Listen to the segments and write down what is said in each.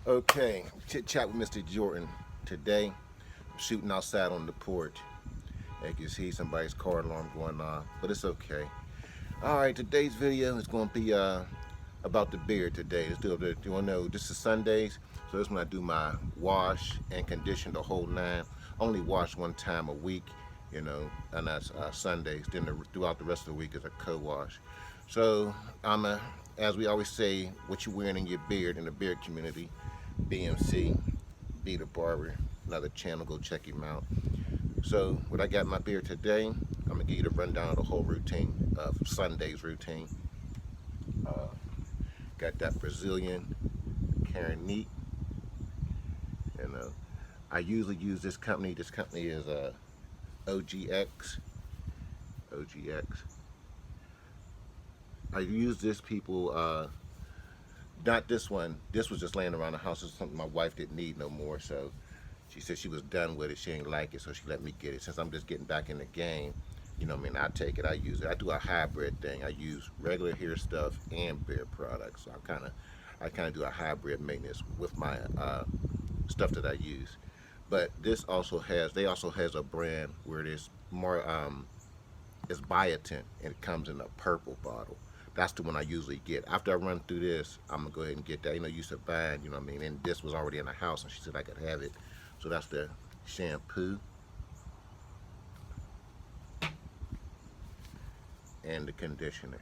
Okay, chit chat with Mr. Jordan. Today, I'm shooting outside on the porch. You can see somebody's car alarm going on, but it's okay. All right, today's video is going to be about the beard today. Let's do it. You want to know, this is Sundays, so this is when I do my wash and condition the whole nine. Only wash one time a week, and that's Sundays. Then throughout the rest of the week is a co-wash. So as we always say, what you wearing in your beard in the beard community, BMC, Be the Barber, another channel, go check him out. So what I got in my beard today, I'm gonna give you the rundown of the whole routine of Sunday's routine. Got that Brazilian Karen Neat. I usually use this company. This company is OGX. OGX. I use this people. Not this one. This was just laying around the house. It's something my wife didn't need no more. So she said she was done with it. She didn't like it, so she let me get it. Since I'm just getting back in the game, I take it. I use it. I do a hybrid thing. I use regular hair stuff and beard products. So I kind of do a hybrid maintenance with my stuff that I use. But this also has. They also has a brand where it is more. It's biotin, and it comes in a purple bottle. That's the one I usually get. After I run through this, I'm gonna go ahead and get that. You said buying, and this was already in the house, and she said I could have it. So that's the shampoo and the conditioner.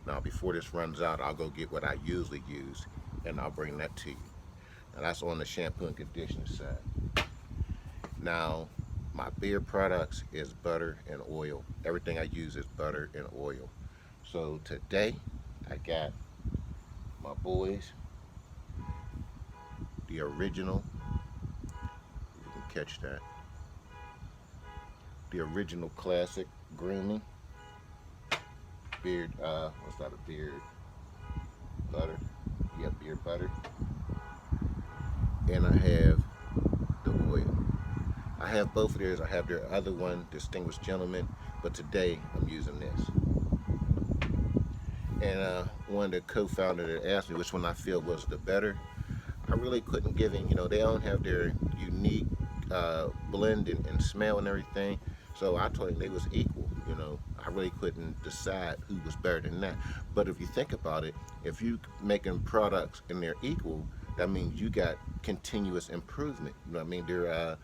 Now, before this runs out, I'll go get what I usually use, and I'll bring that to you. Now, that's on the shampoo and conditioner side. Now, my beard products is butter and oil. Everything I use is butter and oil. So today, I got my boys, the original, if you can catch that, the original classic grooming beard, what's that, a beard butter? Yeah, beard butter. And I have the oil. I have both of theirs. I have their other one, Distinguished Gentleman, but today I'm using this. And one of the co-founders that asked me which one I feel was the better, I really couldn't give him. They don't have their unique blend and smell and everything. So I told him they was equal. I really couldn't decide who was better than that. But if you think about it, if you making products and they're equal, that means you got continuous improvement. You know what I mean?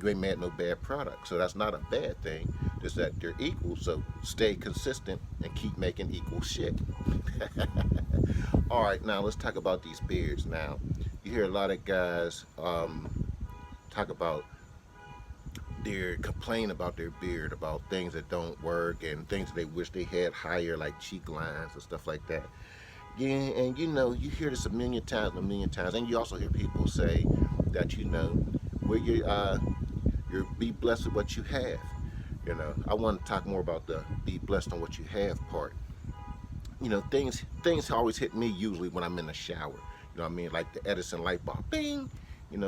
You ain't made no bad product, so that's not a bad thing. Just that they're equal, so stay consistent and keep making equal shit. All right, now let's talk about these beards. Now, you hear a lot of guys talk about complain about their beard, about things that don't work and things that they wish they had higher, like cheek lines and stuff like that. Yeah, and you hear this a million times, and you also hear people say that where you're be blessed with what you have. I want to talk more about the be blessed on what you have part. Things always hit me usually when I'm in the shower. Like the Edison light bulb, bing.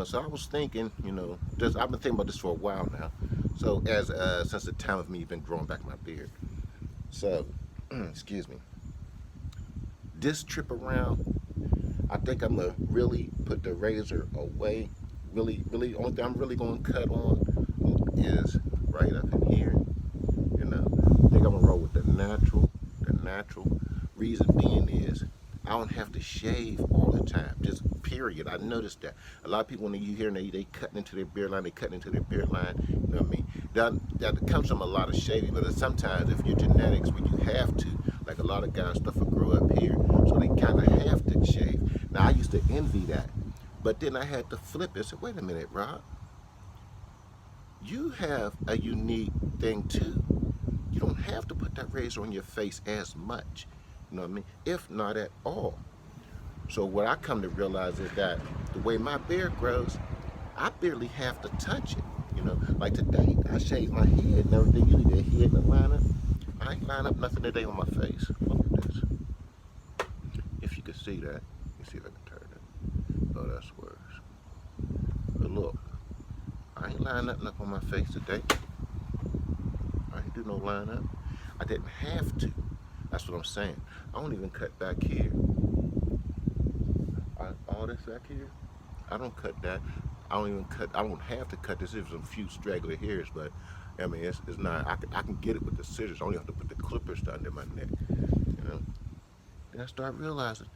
So I was thinking, I've been thinking about this for a while now. So since the time of me even growing back my beard. So, excuse me. This trip around, I think I'm gonna really put the razor away. Really, only thing I'm really gonna cut on is right up in here. I think I'm gonna roll with the natural. The natural reason being is I don't have to shave all the time. Just period. I noticed that a lot of people, when you hear they cutting into their beard line, You know what I mean? That comes from a lot of shaving, but sometimes if your genetics, when you have to, like a lot of guys, stuff will grow up here, so they kind of have to shave. Now I used to envy that, but then I had to flip it. I said, wait a minute, Rob. You have a unique thing too. You don't have to put that razor on your face as much. You know what I mean? If not at all. So what I come to realize is that the way my beard grows, I barely have to touch it. Like today, I shaved my head and everything. You need a head and line up. I ain't line up nothing today on my face. Look at this. If you can see that, let me see if I can turn it. Oh, that's worse. But look, I ain't line nothing up on my face today. I ain't do no line up. I didn't have to. That's what I'm saying. I don't even cut back here. I all this back here, I don't cut that. I don't even cut. I don't have to cut this. There's a few straggler hairs, but I mean, it's not. I can get it with the scissors. I only have to put the clippers under my neck. You know. Then I start realizing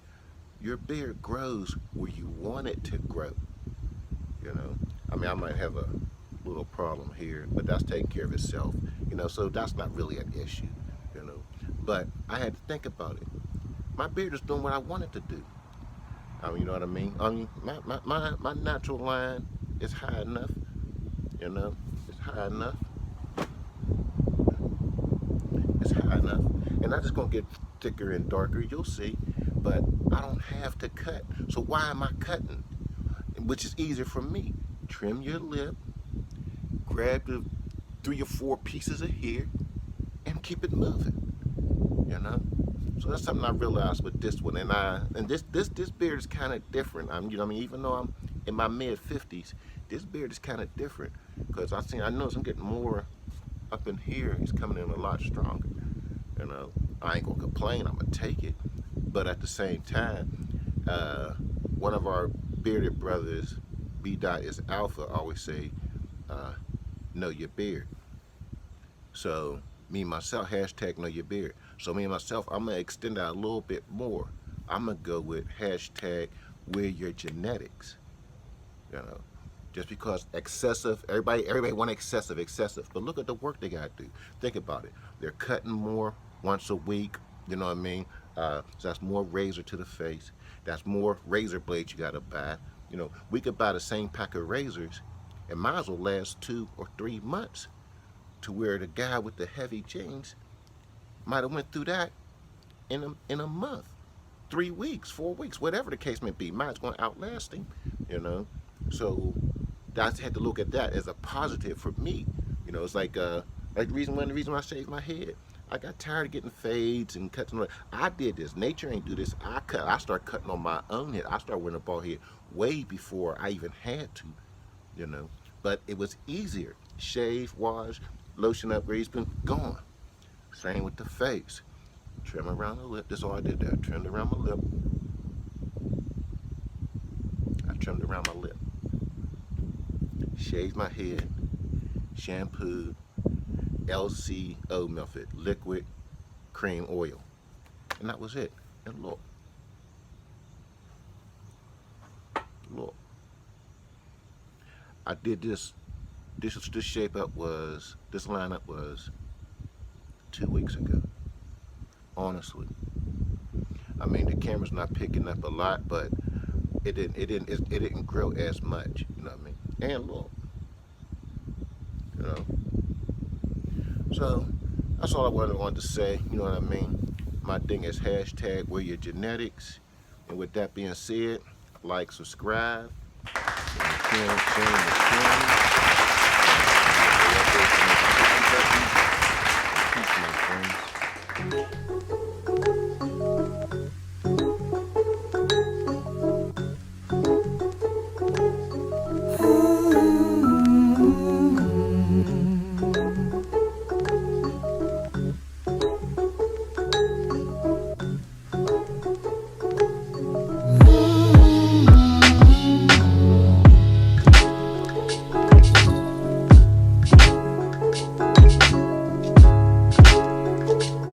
your beard grows where you want it to grow. You know. I mean, I might have a little problem here, but that's taking care of itself. You know, so that's not really an issue. You know. But I had to think about it. My beard is doing what I want it to do. You know what I mean? My natural line is high enough, you know, it's high enough, it's high enough. And I'm just gonna get thicker and darker, you'll see, but I don't have to cut. So why am I cutting? Which is easier for me. Trim your lip, grab the 3 or 4 pieces of hair, and keep it moving, you know? So that's something I realized with this one, and this beard is kind of different. You know, what I mean, even though I'm in my mid-50s, this beard is kind of different because I notice I'm getting more up in here. It's coming in a lot stronger. You know, I ain't gonna complain. I'm gonna take it, but at the same time, one of our bearded brothers, B. Dot is Alpha, always say, know your beard. So me myself, hashtag know your beard. So me and myself, I'm gonna extend that a little bit more. I'm gonna go with hashtag wear your genetics. You know, just because excessive, everybody want excessive, but look at the work they gotta do. Think about it. They're cutting more once a week. You know what I mean? So that's more razor to the face. That's more razor blades you gotta buy. You know, we could buy the same pack of razors, and might as well last 2 or 3 months. To where the guy with the heavy jeans might have went through that in a month, 3 weeks, 4 weeks, whatever the case may be. Mine's going to outlast him, you know. So I had to look at that as a positive for me. You know, it's like one of the reason I shaved my head. I got tired of getting fades and cutting. I did this. Nature ain't do this. I started cutting on my own head. I started wearing a bald head way before I even had to, you know. But it was easier. Shave, wash, lotion up, grease, boom, gone. Same with the face. Trim around the lip. That's all I did there. I trimmed around my lip. I trimmed around my lip. Shaved my head. Shampoo. LCO method. Liquid cream oil. And that was it. And look. Look. I did this. This lineup was 2 weeks ago. Honestly, I mean the camera's not picking up a lot, but it didn't grow as much. You know what I mean? And look, you know. So that's all I wanted to say. You know what I mean? My thing is hashtag wear your genetics. And with that being said, like, subscribe, and share.